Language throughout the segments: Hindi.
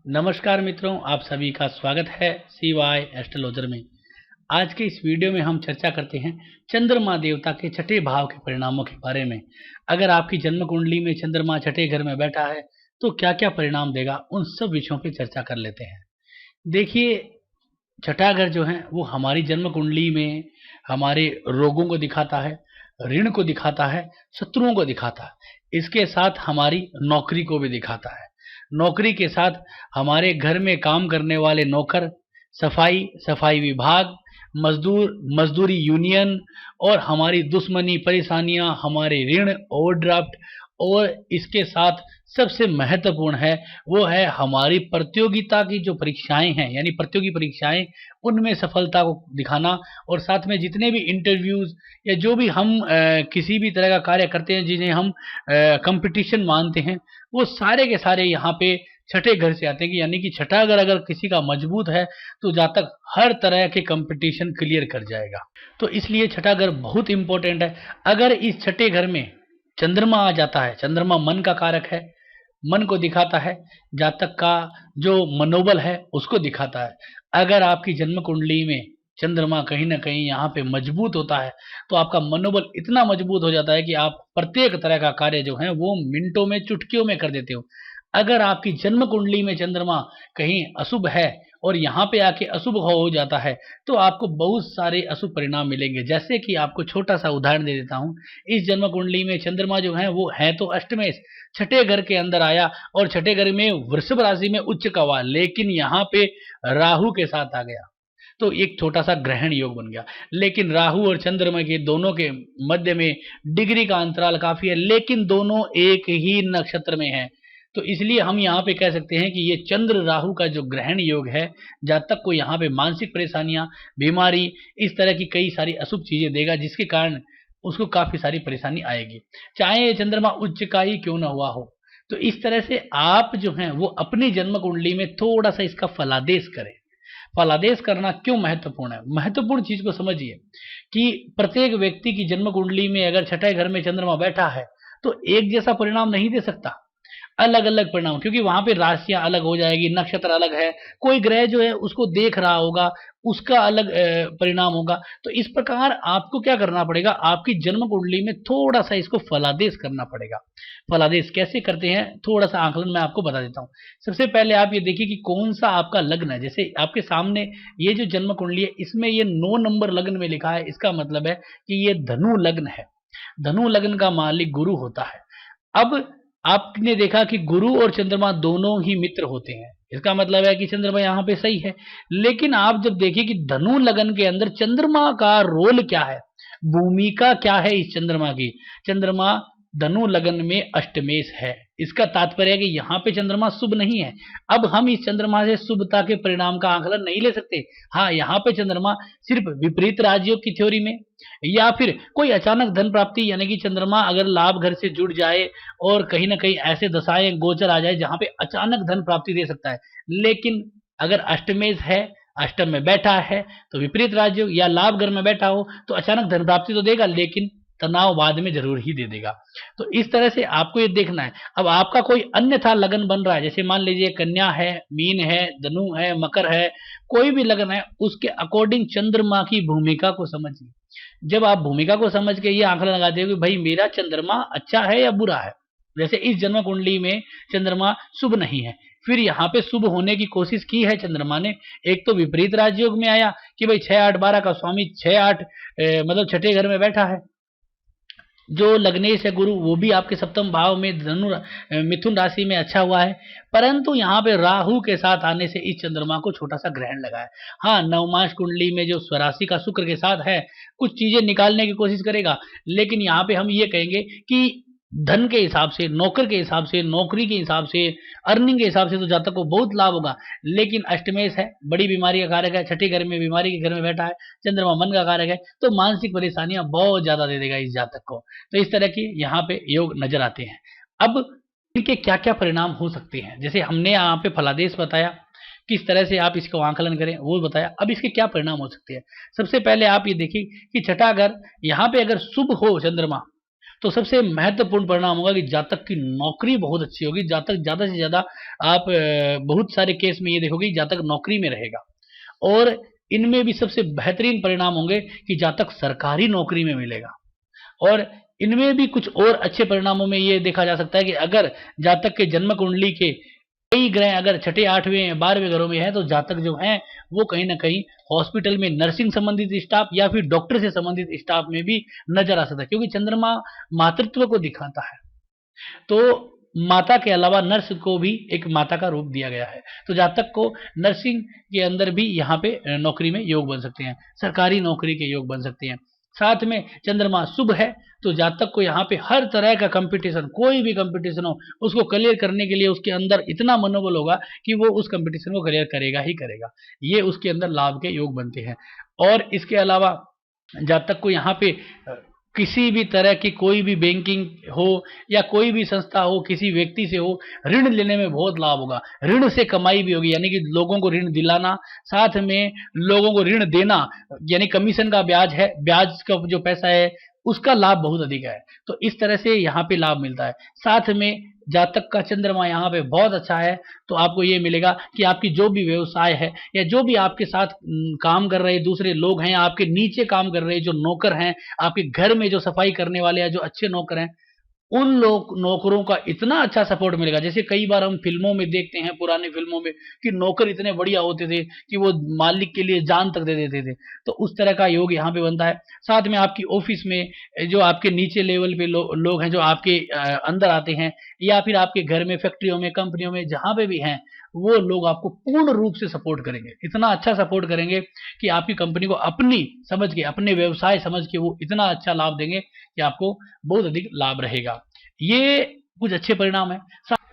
नमस्कार मित्रों, आप सभी का स्वागत है CY एस्ट्रोलॉजर में। आज के इस वीडियो में हम चर्चा करते हैं चंद्रमा देवता के छठे भाव के परिणामों के बारे में। अगर आपकी जन्म कुंडली में चंद्रमा छठे घर में बैठा है तो क्या क्या परिणाम देगा, उन सब विषयों पे चर्चा कर लेते हैं। देखिए, छठा घर जो है वो हमारी जन्म कुंडली में हमारे रोगों को दिखाता है, ऋण को दिखाता है, शत्रुओं को दिखाता है। इसके साथ हमारी नौकरी को भी दिखाता है। नौकरी के साथ हमारे घर में काम करने वाले नौकर, सफाई विभाग, मजदूरी यूनियन और हमारी दुश्मनी, परेशानियां, हमारे ऋण, ओवरड्राफ्ट। और इसके साथ सबसे महत्वपूर्ण है वो है हमारी प्रतियोगिता की जो परीक्षाएं हैं, यानी प्रतियोगी परीक्षाएं, उनमें सफलता को दिखाना। और साथ में जितने भी इंटरव्यूज या जो भी हम किसी भी तरह का कार्य करते हैं जिन्हें हम कंपटीशन मानते हैं, वो सारे के सारे यहाँ पे छठे घर से आते हैं। यानी कि छठा घर अगर किसी का मजबूत है तो जातक हर तरह के कंपटीशन क्लियर कर जाएगा। तो इसलिए छठा घर बहुत इंपॉर्टेंट है। अगर इस छठे घर में चंद्रमा आ जाता है, चंद्रमा मन का कारक है, मन को दिखाता है, जातक का जो मनोबल है उसको दिखाता है। अगर आपकी जन्म कुंडली में चंद्रमा कहीं ना कहीं यहाँ पे मजबूत होता है तो आपका मनोबल इतना मजबूत हो जाता है कि आप प्रत्येक तरह का कार्य जो है वो मिनटों में, चुटकियों में कर देते हो। अगर आपकी जन्म कुंडली में चंद्रमा कहीं अशुभ है और यहाँ पे आके अशुभ हो जाता है तो आपको बहुत सारे अशुभ परिणाम मिलेंगे। जैसे कि आपको छोटा सा उदाहरण दे देता हूँ। इस जन्म कुंडली में चंद्रमा जो है वो है तो अष्टमेश, छठे घर के अंदर आया और छठे घर में वृषभ राशि में उच्च का हुआ, लेकिन यहाँ पे राहु के साथ आ गया तो एक छोटा सा ग्रहण योग बन गया। लेकिन राहु और चंद्रमा के दोनों के मध्य में डिग्री का अंतराल काफी है, लेकिन दोनों एक ही नक्षत्र में है। तो इसलिए हम यहाँ पे कह सकते हैं कि ये चंद्र राहु का जो ग्रहण योग है, जातक को यहाँ पे मानसिक परेशानियां, बीमारी, इस तरह की कई सारी अशुभ चीजें देगा, जिसके कारण उसको काफी सारी परेशानी आएगी, चाहे ये चंद्रमा उच्च का ही क्यों ना हुआ हो। तो इस तरह से आप जो है वो अपनी जन्म कुंडली में थोड़ा सा इसका फलादेश करें। फलादेश करना क्यों महत्वपूर्ण है? महत्वपूर्ण चीज को समझिए कि प्रत्येक व्यक्ति की जन्म कुंडली में अगर छठे घर में चंद्रमा बैठा है तो एक जैसा परिणाम नहीं दे सकता, अलग अलग परिणाम, क्योंकि वहां पे राशियां अलग हो जाएगी, नक्षत्र अलग है, कोई ग्रह जो है उसको देख रहा होगा, उसका अलग परिणाम होगा। तो इस प्रकार आपको क्या करना पड़ेगा, आपकी जन्म कुंडली में थोड़ा सा इसको फलादेश करना पड़ेगा। फलादेश कैसे करते हैं, थोड़ा सा आंकलन मैं आपको बता देता हूँ। सबसे पहले आप ये देखिए कि कौन सा आपका लग्न है। जैसे आपके सामने ये जो जन्म कुंडली है इसमें ये 9 नंबर लग्न में लिखा है, इसका मतलब है कि ये धनु लग्न है। धनु लग्न का मालिक गुरु होता है। अब आपने देखा कि गुरु और चंद्रमा दोनों ही मित्र होते हैं, इसका मतलब है कि चंद्रमा यहाँ पे सही है। लेकिन आप जब देखिए कि धनु लगन के अंदर चंद्रमा का रोल क्या है, भूमिका क्या है इस चंद्रमा की, चंद्रमा धनु लगन में अष्टमेश है। इसका तात्पर्य है कि यहाँ पे चंद्रमा शुभ नहीं है। अब हम इस चंद्रमा से शुभता के परिणाम का आकलन नहीं ले सकते। हाँ, यहाँ पे चंद्रमा सिर्फ विपरीत राजयोग की थ्योरी में या फिर कोई अचानक धन प्राप्ति, यानी कि चंद्रमा अगर लाभ घर से जुड़ जाए और कहीं ना कहीं ऐसे दशाएं गोचर आ जाए जहां पे अचानक धन प्राप्ति दे सकता है। लेकिन अगर अष्टमेश है, अष्टम में बैठा है, तो विपरीत राज्य या लाभ घर में बैठा हो तो अचानक धन प्राप्ति तो देगा, लेकिन तनाव बाद में जरूर ही दे देगा। तो इस तरह से आपको ये देखना है। अब आपका कोई अन्यथा लगन बन रहा है, जैसे मान लीजिए कन्या है, मीन है, धनु है, मकर है, कोई भी लगन है, उसके अकॉर्डिंग चंद्रमा की भूमिका को समझिए। जब आप भूमिका को समझ के ये आंकड़ा लगाते हो कि भाई मेरा चंद्रमा अच्छा है या बुरा है, जैसे इस जन्म कुंडली में चंद्रमा शुभ नहीं है, फिर यहाँ पे शुभ होने की कोशिश की है चंद्रमा ने। एक तो विपरीत राजयोग में आया कि भाई 6 8 12 का स्वामी 6 8 मतलब छठे घर में बैठा है। जो लग्नेश है गुरु, वो भी आपके सप्तम भाव में मिथुन राशि में अच्छा हुआ है, परंतु यहाँ पे राहु के साथ आने से इस चंद्रमा को छोटा सा ग्रहण लगा है। हाँ, नवमास कुंडली में जो स्वराशि का शुक्र के साथ है, कुछ चीजें निकालने की कोशिश करेगा, लेकिन यहाँ पे हम ये कहेंगे कि धन के हिसाब से, नौकर के हिसाब से, नौकरी के हिसाब से, अर्निंग के हिसाब से तो जातक को बहुत लाभ होगा। लेकिन अष्टमेश है, बड़ी बीमारी का कारक है, छठे घर में बीमारी के घर में बैठा है, चंद्रमा मन का कारक है, तो मानसिक परेशानियां बहुत ज्यादा दे देगा इस जातक को। तो इस तरह के यहाँ पे योग नजर आते हैं। अब इनके क्या क्या परिणाम हो सकते हैं, जैसे हमने यहाँ पे फलादेश बताया, किस तरह से आप इसको आंकलन करें वो बताया। अब इसके क्या परिणाम हो सकते हैं, सबसे पहले आप ये देखिए कि छठा घर यहाँ पे अगर शुभ हो चंद्रमा, तो सबसे महत्वपूर्ण परिणाम होगा कि जातक की नौकरी बहुत अच्छी होगी। जातक ज़्यादा से ज़्यादा आप बहुत सारे केस में ये देखोगे कि जातक नौकरी में रहेगा। और इनमें भी सबसे बेहतरीन परिणाम होंगे कि जातक सरकारी नौकरी में मिलेगा। और इनमें भी कुछ और अच्छे परिणामों में ये देखा जा सकता है कि अगर जातक के जन्म कुंडली के कई ग्रह अगर छठे, 8वें, 12वें घरों में है, तो जातक जो हैं वो कहीं ना कहीं हॉस्पिटल में नर्सिंग संबंधित स्टाफ या फिर डॉक्टर से संबंधित स्टाफ में भी नजर आ सकता है, क्योंकि चंद्रमा मातृत्व को दिखाता है। तो माता के अलावा नर्स को भी एक माता का रूप दिया गया है। तो जातक को नर्सिंग के अंदर भी यहाँ पे नौकरी में योग बन सकते हैं, सरकारी नौकरी के योग बन सकते हैं। साथ में चंद्रमा शुभ है, तो जातक को यहाँ पे हर तरह का कंपटीशन, कोई भी कंपटीशन हो, उसको क्लियर करने के लिए उसके अंदर इतना मनोबल होगा कि वो उस कंपटीशन को क्लियर करेगा ही करेगा। ये उसके अंदर लाभ के योग बनते हैं। और इसके अलावा जातक को यहाँ पे किसी भी तरह की कोई भी बैंकिंग हो या कोई भी संस्था हो, किसी व्यक्ति से हो, ऋण लेने में बहुत लाभ होगा। ऋण से कमाई भी होगी, यानी कि लोगों को ऋण दिलाना, साथ में लोगों को ऋण देना, यानी कमीशन का ब्याज है, ब्याज का जो पैसा है उसका लाभ बहुत अधिक है। तो इस तरह से यहाँ पे लाभ मिलता है। साथ में जातक का चंद्रमा यहाँ पे बहुत अच्छा है, तो आपको ये मिलेगा कि आपकी जो भी व्यवसाय है या जो भी आपके साथ काम कर रहे दूसरे लोग हैं, आपके नीचे काम कर रहे जो नौकर हैं, आपके घर में जो सफाई करने वाले हैं, जो अच्छे नौकर हैं, उन लोग नौकरों का इतना अच्छा सपोर्ट मिलेगा। जैसे कई बार हम फिल्मों में देखते हैं, पुरानी फिल्मों में, कि नौकर इतने बढ़िया होते थे कि वो मालिक के लिए जान तक दे देते थे। तो उस तरह का योग यहाँ पे बनता है। साथ में आपकी ऑफिस में जो आपके नीचे लेवल पे लोग हैं, जो आपके अंदर आते हैं, या फिर आपके घर में, फैक्ट्रियों में, कंपनियों में, जहां पे भी हैं, वो लोग आपको पूर्ण रूप से सपोर्ट करेंगे। इतना अच्छा सपोर्ट करेंगे कि आपकी कंपनी को अपनी समझ के, अपने व्यवसाय समझ के वो इतना अच्छा लाभ देंगे कि आपको बहुत अधिक लाभ रहेगा। ये कुछ अच्छे परिणाम है।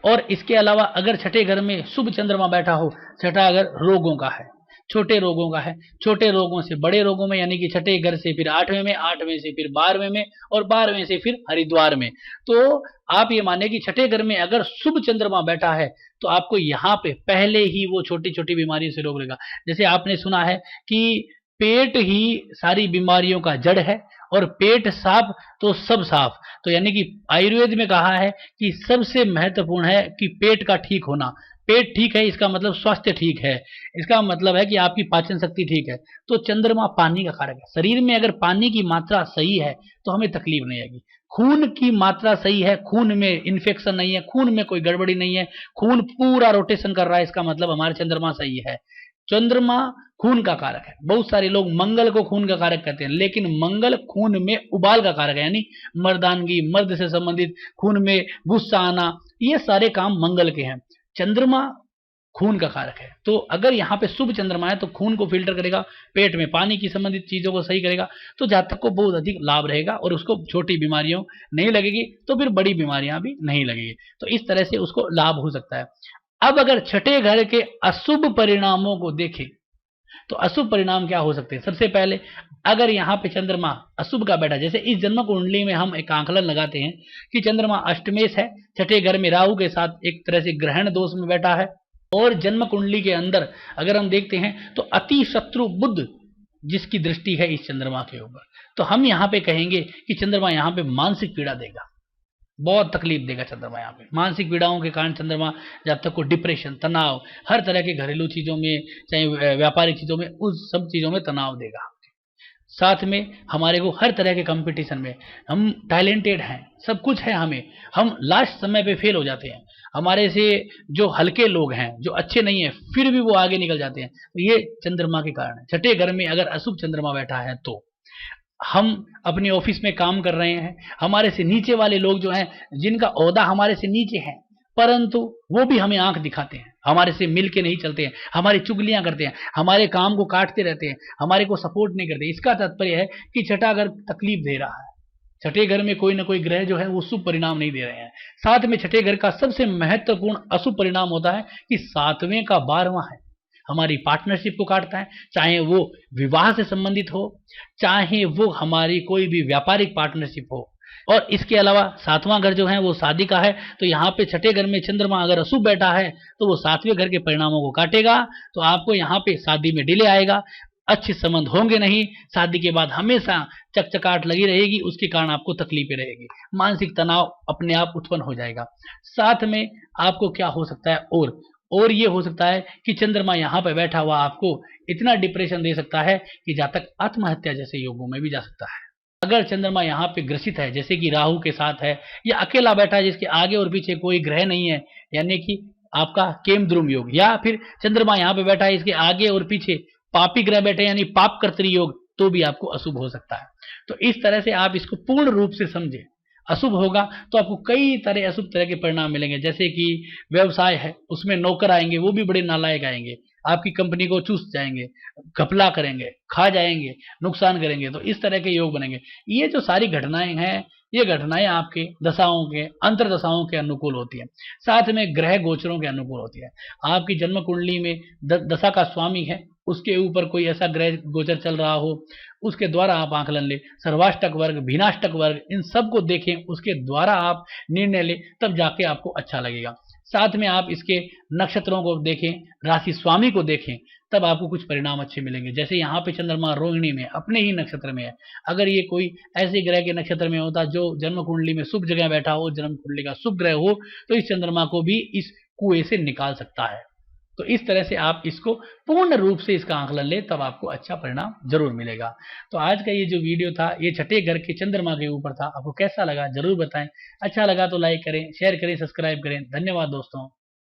और इसके अलावा अगर छठे घर में शुभ चंद्रमा बैठा हो, छठा अगर रोगों का है, छोटे रोगों का है, छोटे रोगों से बड़े रोगों में, यानी कि छठे घर से फिर 8वें में, 8वें से फिर 12वें में, और 12वें से फिर हरिद्वार में, तो आप ये माने कि छठे घर में अगर शुभ चंद्रमा बैठा है तो आपको यहाँ पे पहले ही वो छोटी छोटी बीमारियों से रोक लेगा। जैसे आपने सुना है कि पेट ही सारी बीमारियों का जड़ है, और पेट साफ तो सब साफ। तो यानी कि आयुर्वेद में कहा है कि सबसे महत्वपूर्ण है कि पेट का ठीक होना। पेट ठीक है, इसका मतलब स्वास्थ्य ठीक है, इसका मतलब है कि आपकी पाचन शक्ति ठीक है। तो चंद्रमा पानी का कारक है। शरीर में अगर पानी की मात्रा सही है तो हमें तकलीफ नहीं आएगी। खून की मात्रा सही है, खून में इन्फेक्शन नहीं है, खून में कोई गड़बड़ी नहीं है, खून पूरा रोटेशन कर रहा है, इसका मतलब हमारा चंद्रमा सही है। चंद्रमा खून का कारक है। बहुत सारे लोग मंगल को खून का कारक कहते हैं, लेकिन मंगल खून में उबाल का कारक है, यानी मर्दानगी, मर्द से संबंधित, खून में गुस्सा आना, ये सारे काम मंगल के हैं। चंद्रमा खून का कारक है। तो अगर यहाँ पे शुभ चंद्रमा है तो खून को फिल्टर करेगा, पेट में पानी की संबंधित चीजों को सही करेगा, तो जातक को बहुत अधिक लाभ रहेगा और उसको छोटी बीमारियों नहीं लगेगी, तो फिर बड़ी बीमारियां भी नहीं लगेगी। तो इस तरह से उसको लाभ हो सकता है। अब अगर छठे घर के अशुभ परिणामों को देखें तो अशुभ परिणाम क्या हो सकते हैं। सबसे पहले अगर यहाँ पे चंद्रमा अशुभ का बैठा, जैसे इस जन्म कुंडली में हम एक आंकलन लगाते हैं कि चंद्रमा अष्टमेश है, छठे घर में राहु के साथ एक तरह से ग्रहण दोष में बैठा है, और जन्म कुंडली के अंदर अगर हम देखते हैं तो अति शत्रु बुध जिसकी दृष्टि है इस चंद्रमा के ऊपर, तो हम यहाँ पे कहेंगे कि चंद्रमा यहाँ पे मानसिक पीड़ा देगा, बहुत तकलीफ देगा चंद्रमा यहाँ पे। मानसिक पीड़ाओं के कारण चंद्रमा जातक को डिप्रेशन, तनाव, हर तरह के घरेलू चीजों में, चाहे व्यापारिक चीजों में, उस सब चीजों में तनाव देगा। साथ में हमारे को हर तरह के कंपटीशन में, हम टैलेंटेड हैं, सब कुछ है हमें, हम लास्ट समय पे फेल हो जाते हैं। हमारे से जो हल्के लोग हैं, जो अच्छे नहीं है, फिर भी वो आगे निकल जाते हैं। तो ये चंद्रमा के कारण है। छठे घर में अगर अशुभ चंद्रमा बैठा है तो हम अपने ऑफिस में काम कर रहे हैं, हमारे से नीचे वाले लोग जो हैं, जिनका ओहदा हमारे से नीचे है, परंतु वो भी हमें आंख दिखाते हैं, हमारे से मिल के नहीं चलते हैं, हमारी चुगलियां करते हैं, हमारे काम को काटते रहते हैं, हमारे को सपोर्ट नहीं करते। इसका तात्पर्य है कि छठा घर तकलीफ दे रहा है। छठे घर में कोई ना कोई ग्रह जो है वो शुभ परिणाम नहीं दे रहे हैं। साथ में छठे घर का सबसे महत्वपूर्ण अशुभ परिणाम होता है कि 7वें का 12वां है, हमारी पार्टनरशिप को काटता है, चाहे वो विवाह से संबंधित हो, चाहे वो हमारी कोई भी व्यापारिक पार्टनरशिप हो। और इसके अलावा 7वां घर जो है वो शादी का है, तो यहाँ पे छठे घर में चंद्रमा अगर अशुभ बैठा है तो वो 7वें घर के परिणामों को काटेगा, तो आपको यहाँ पे शादी में डिले आएगा। अच्छे संबंध होंगे नहीं, शादी के बाद हमेशा चकचकाहट लगी रहेगी, उसके कारण आपको तकलीफें रहेगी, मानसिक तनाव अपने आप उत्पन्न हो जाएगा। साथ में आपको क्या हो सकता है, और ये हो सकता है कि चंद्रमा यहाँ पे बैठा हुआ आपको इतना डिप्रेशन दे सकता है कि जहाँ तक आत्महत्या जैसे योगों में भी जा सकता है। अगर चंद्रमा यहाँ पे ग्रसित है, जैसे कि राहु के साथ है, या अकेला बैठा है जिसके आगे और पीछे कोई ग्रह नहीं है, यानी कि आपका केमद्रुम योग, या फिर चंद्रमा यहाँ पे बैठा है इसके आगे और पीछे पापी ग्रह बैठे यानी पाप कर्तरी योग, तो भी आपको अशुभ हो सकता है। तो इस तरह से आप इसको पूर्ण रूप से समझे। अशुभ होगा तो आपको कई तरह अशुभ तरह के परिणाम मिलेंगे, जैसे कि व्यवसाय है उसमें नौकर आएंगे, वो भी बड़े नालायक आएंगे, आपकी कंपनी को चूस जाएंगे, घपला करेंगे, खा जाएंगे, नुकसान करेंगे। तो इस तरह के योग बनेंगे। ये जो सारी घटनाएं हैं, ये घटनाएं आपके दशाओं के अंतर दशाओं के अनुकूल होती है, साथ में ग्रह गोचरों के अनुकूल होती है। आपकी जन्म कुंडली में दशा का स्वामी है, उसके ऊपर कोई ऐसा ग्रह गोचर चल रहा हो, उसके द्वारा आप आंकलन ले, सर्वाष्टक वर्ग, भिनाष्टक वर्ग, इन सब को देखें, उसके द्वारा आप निर्णय ले, तब जाके आपको अच्छा लगेगा। साथ में आप इसके नक्षत्रों को देखें, राशि स्वामी को देखें, तब आपको कुछ परिणाम अच्छे मिलेंगे। जैसे यहाँ पे चंद्रमा रोहिणी में अपने ही नक्षत्र में है, अगर ये कोई ऐसे ग्रह के नक्षत्र में होता जो जन्म कुंडली में शुभ जगह बैठा हो, जन्म कुंडली का शुभ ग्रह हो, तो इस चंद्रमा को भी इस कुएं से निकाल सकता है। तो इस तरह से आप इसको पूर्ण रूप से इसका आंकलन लें, तब आपको अच्छा परिणाम जरूर मिलेगा। तो आज का ये जो वीडियो था, ये छठे घर के चंद्रमा के ऊपर था। आपको कैसा लगा जरूर बताएं। अच्छा लगा तो लाइक करें, शेयर करें, सब्सक्राइब करें। धन्यवाद दोस्तों।